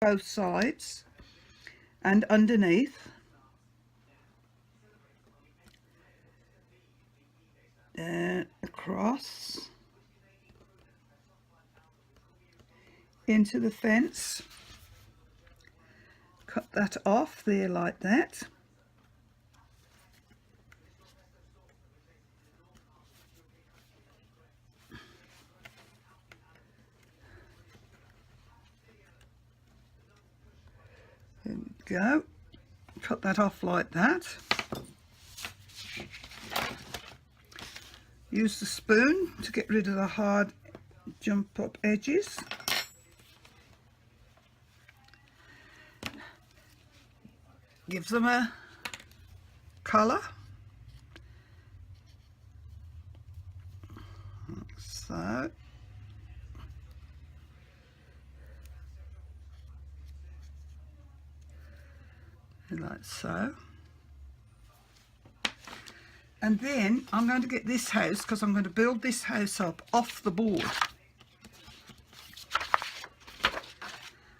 both sides and underneath. Across into the fence, cut that off there like that. There we go, cut that off like that. Use the spoon to get rid of the hard jump up edges. Gives them a colour. Like so. Like so. And then I'm going to get this house, because I'm going to build this house up off the board.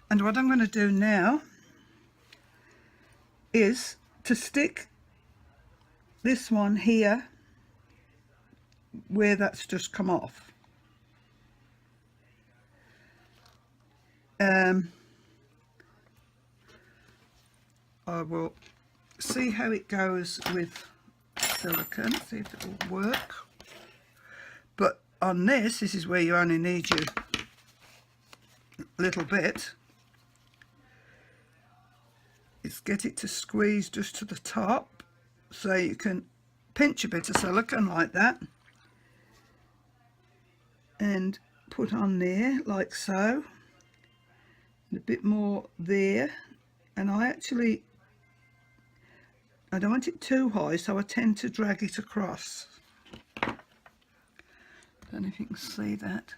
And what I'm going to do now is to stick this one here where that's just come off. I will see how it goes with silicone, see if it will work. But on this is where you only need your little bit. Is get it to squeeze just to the top, so you can pinch a bit of silicone like that and put on there like so, and a bit more there. And I don't want it too high, so I tend to drag it across. Don't know if you can see that.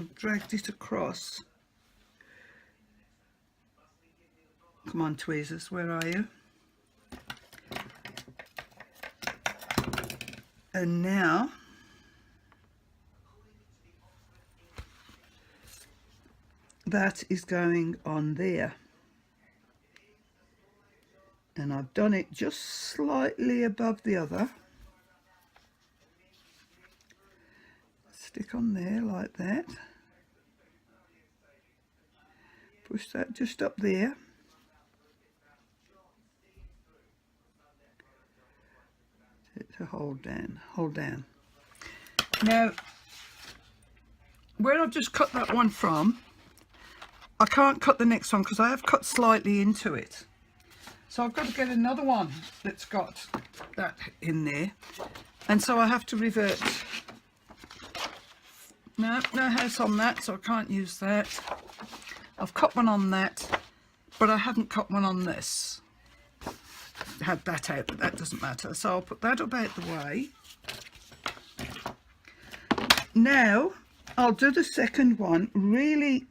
I've dragged it across. Come on, tweezers, where are you? And now that is going on there. And I've done it just slightly above the other. Stick on there like that. Push that just up there. To hold down. Now, where I've just cut that one from, I can't cut the next one because I have cut slightly into it. So I've got to get another one that's got that in there. And so I have to revert. No house on that, so I can't use that. I've cut one on that, but I haven't cut one on this. Had that out, but that doesn't matter, so I'll put that up out the way. Now I'll do the second one really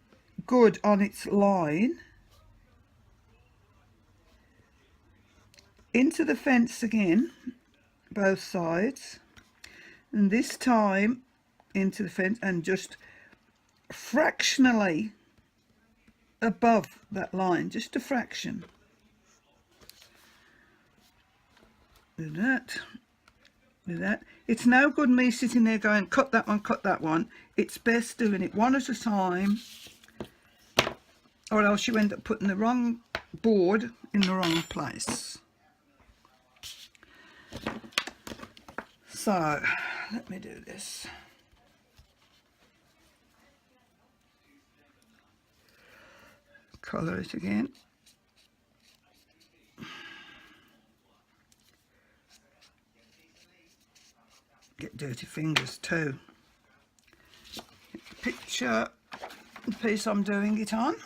good on its line into the fence again, both sides, and this time into the fence and just fractionally above that line, just a fraction. Do that, do that. It's no good me sitting there going cut that one, cut that one. It's best doing it one at a time, or else you end up putting the wrong board in the wrong place. So let me do this. Colour it again. Get dirty fingers too. Picture the piece I'm doing it on.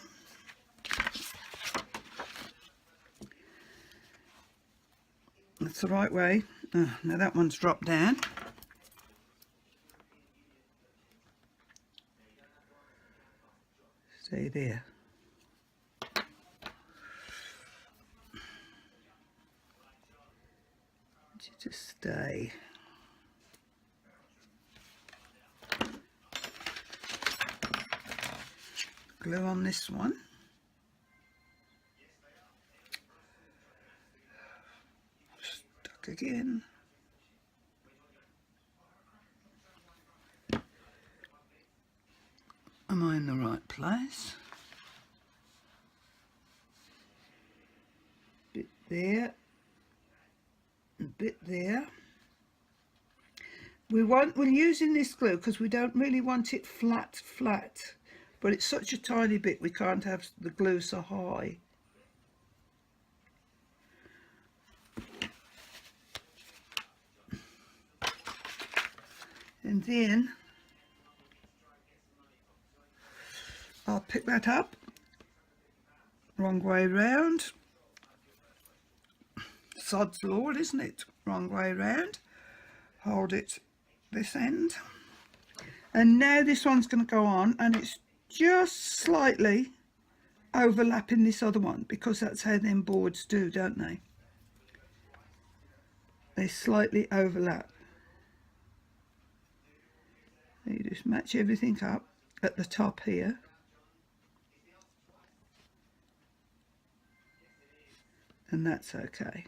That's the right way. Now that one's dropped down. Stay there. To stay. glue on this one. Stuck again. Am I in the right place? Bit there, a bit there. We're using this glue because we don't really want it flat, but it's such a tiny bit we can't have the glue so high. And then I'll pick that up, wrong way round. Sod's law, isn't it? Wrong way round. Hold it this end. And now this one's going to go on, and it's just slightly overlapping this other one, because that's how them boards do, don't they? They slightly overlap. You just match everything up at the top here. And that's okay.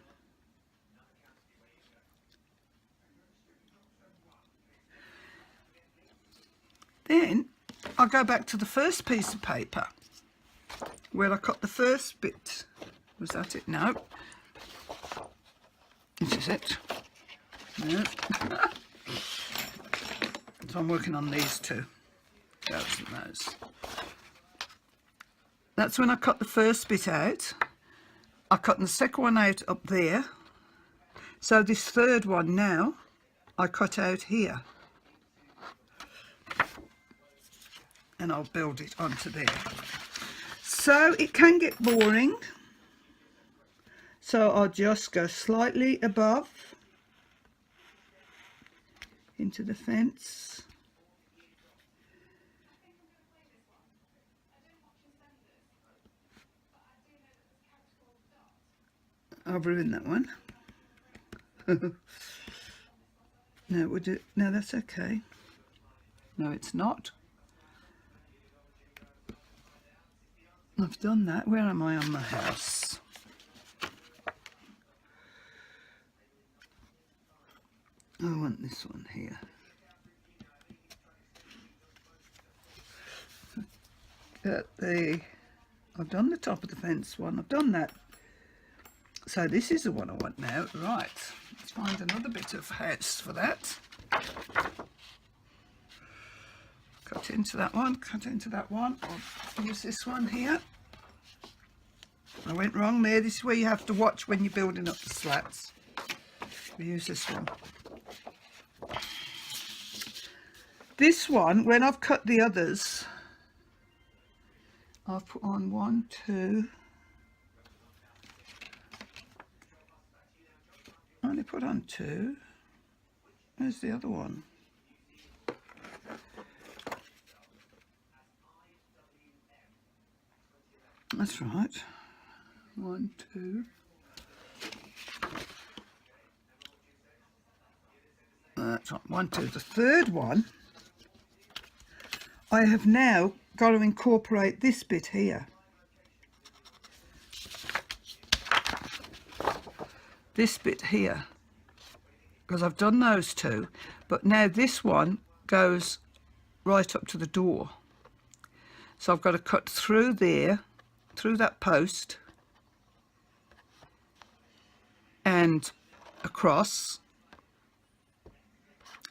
Then I'll go back to the first piece of paper where I cut the first bit. Was that it? No. This is it. No. So I'm working on these two. Those and those. That's when I cut the first bit out. I cut the second one out up there. So this third one now, I cut out here. And I'll build it onto there. So it can get boring. So I'll just go slightly above into the fence. I've ruined that one. No, we'll do. No, that's okay. No, it's not. I've done that. Where am I on my house? I want this one here. I've done the top of the fence one. I've done that. So this is the one I want now. Right. Let's find another bit of house for that. Cut into that one. Cut into that one. I'll use this one here. I went wrong there. This is where you have to watch when you're building up the slats. We use this one. This one, when I've cut the others, I've put on 1, 2. I only put on 2. Where's the other one? That's right. 1, 2. That's right. 1, 2. The third one, I have now got to incorporate this bit here. This bit here, because I've done those two, but now this one goes right up to the door. So I've got to cut through there, through that post, and across,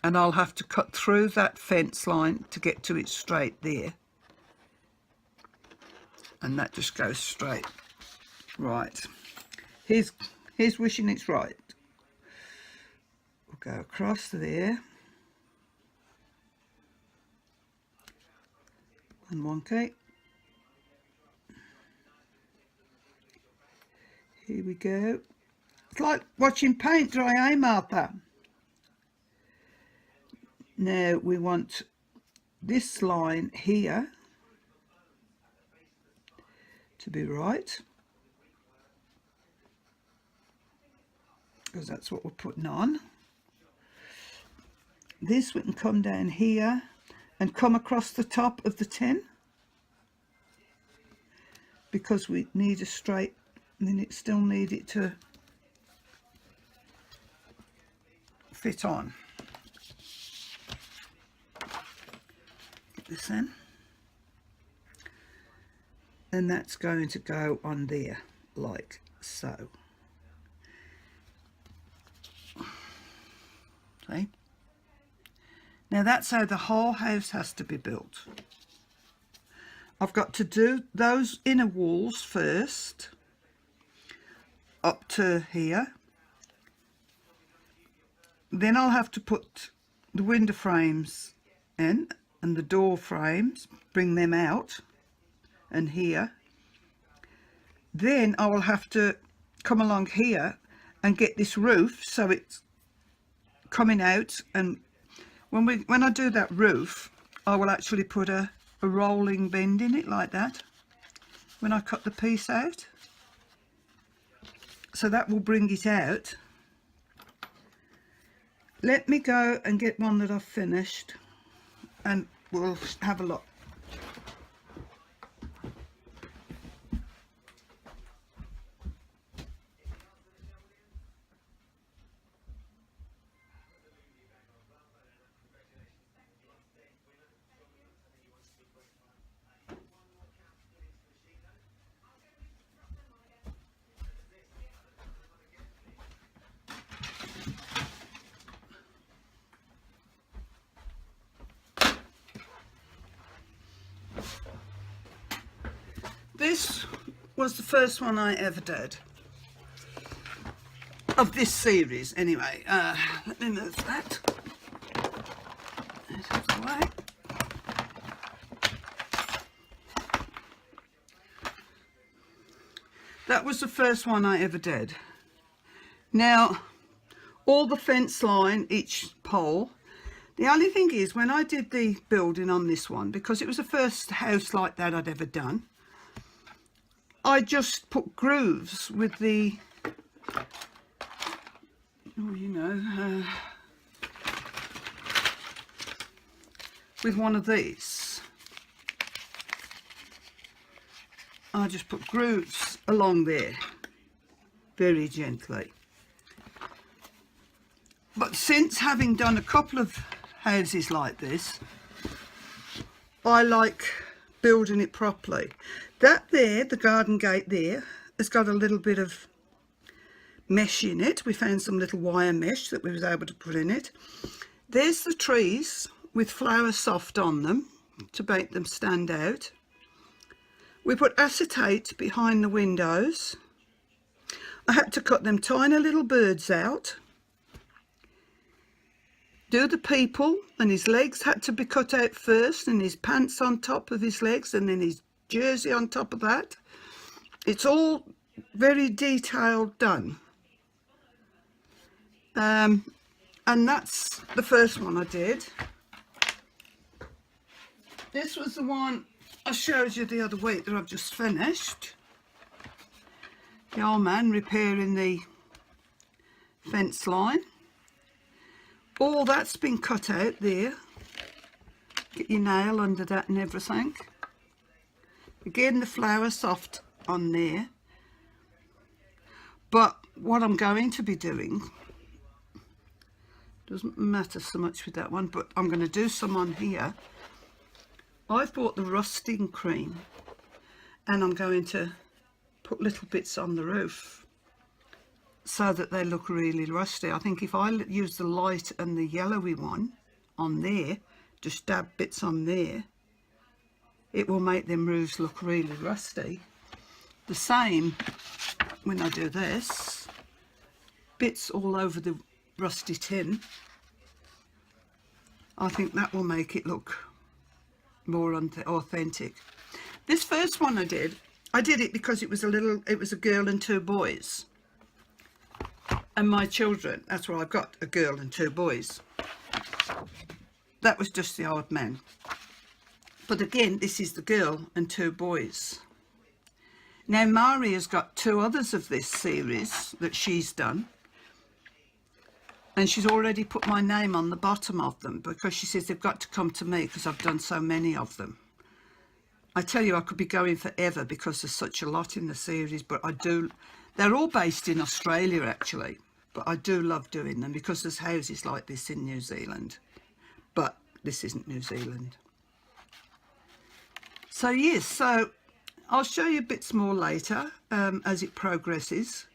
and I'll have to cut through that fence line to get to it straight there, and that just goes straight. Right, here's wishing it's right. We'll go across there, and 1K. Here we go. It's like watching paint dry, eh, Martha? Now we want this line here to be right, because that's what we're putting on. This we can come down here and come across the top of the tin. because we need a straight, and then it still need it to fit on. Get this in, and that's going to go on there like so. See? Now that's how the whole house has to be built. I've got to do those inner walls first, up to here. Then I'll have to put the window frames in and the door frames, bring them out, and here. Then I will have to come along here and get this roof so it's coming out, and when I do that roof, I will actually put a rolling bend in it like that when I cut the piece out, so that will bring it out. Let me go and get one that I've finished and we'll have a look. This was the first one I ever did of this series anyway. Let me move that out of the way. That was the first one I ever did. Now, all the fence line, each pole. The only thing is, when I did the building on this one, because it was the first house like that I'd ever done, I just put grooves with the, with one of these. I just put grooves along there, very gently. But since having done a couple of houses like this, I like building it properly. That there, the garden gate there, has got a little bit of mesh in it. We found some little wire mesh that we was able to put in it. There's the trees with flower soft on them to make them stand out. We put acetate behind the windows. I had to cut them tiny little birds out. Do the people, and his legs had to be cut out first, and his pants on top of his legs, and then his jersey on top of that. It's all very detailed done. And that's the first one I did. This was the one I showed you the other week that I've just finished. The old man repairing the fence line. All that's been cut out there. Get your nail under that and everything. Again, the flower soft on there. But what I'm going to be doing, doesn't matter so much with that one, but I'm going to do some on here. I've bought the rusting cream, and I'm going to put little bits on the roof so that they look really rusty. I think if I use the light and the yellowy one on there, just dab bits on there, it will make them roofs look really rusty. The same when I do this, bits all over the rusty tin. I think that will make it look more authentic. This first one I did it because it was a girl and two boys. And my children, that's why I've got a girl and two boys. That was just the old man. But again, this is the girl and two boys. Now Mari has got two others of this series that she's done. And she's already put my name on the bottom of them because she says they've got to come to me because I've done so many of them. I tell you, I could be going forever because there's such a lot in the series, but they're all based in Australia actually, but I do love doing them because there's houses like this in New Zealand, but this isn't New Zealand. So yes, so I'll show you bits more later as it progresses,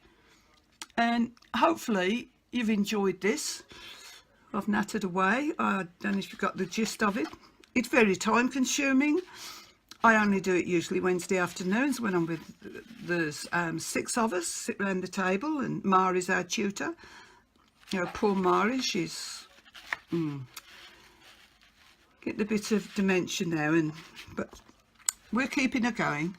and hopefully you've enjoyed this. I've nattered away. I don't know if you got the gist of it. It's very time consuming. I only do it usually Wednesday afternoons when I'm with, there's 6 of us sit around the table, and Mari's our tutor. You know, poor Mari, she's getting a bit of dementia now, but we're keeping her going.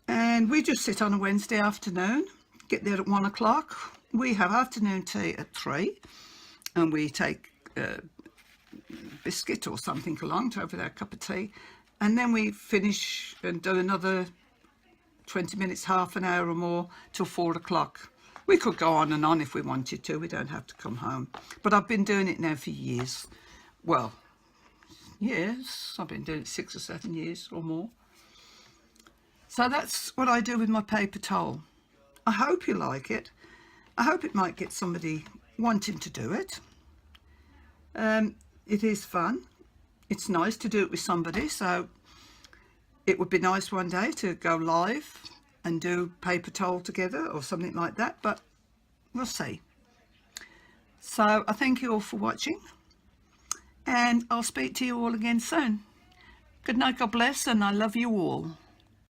And we just sit on a Wednesday afternoon, get there at 1 o'clock. We have afternoon tea at 3, and we take a biscuit or something along to have with our cup of tea. And then we finish and do another 20 minutes, half an hour or more till 4 o'clock. We could go on and on if we wanted to. We don't have to come home. But I've been doing it now for years. Well, yes, I've been doing it 6 or 7 years or more. So that's what I do with my paper towel. I hope you like it. I hope it might get somebody wanting to do it. It is fun. It's nice to do it with somebody, so it would be nice one day to go live and do paper towel together or something like that, but we'll see. So I thank you all for watching, and I'll speak to you all again soon. Good night, God bless, and I love you all.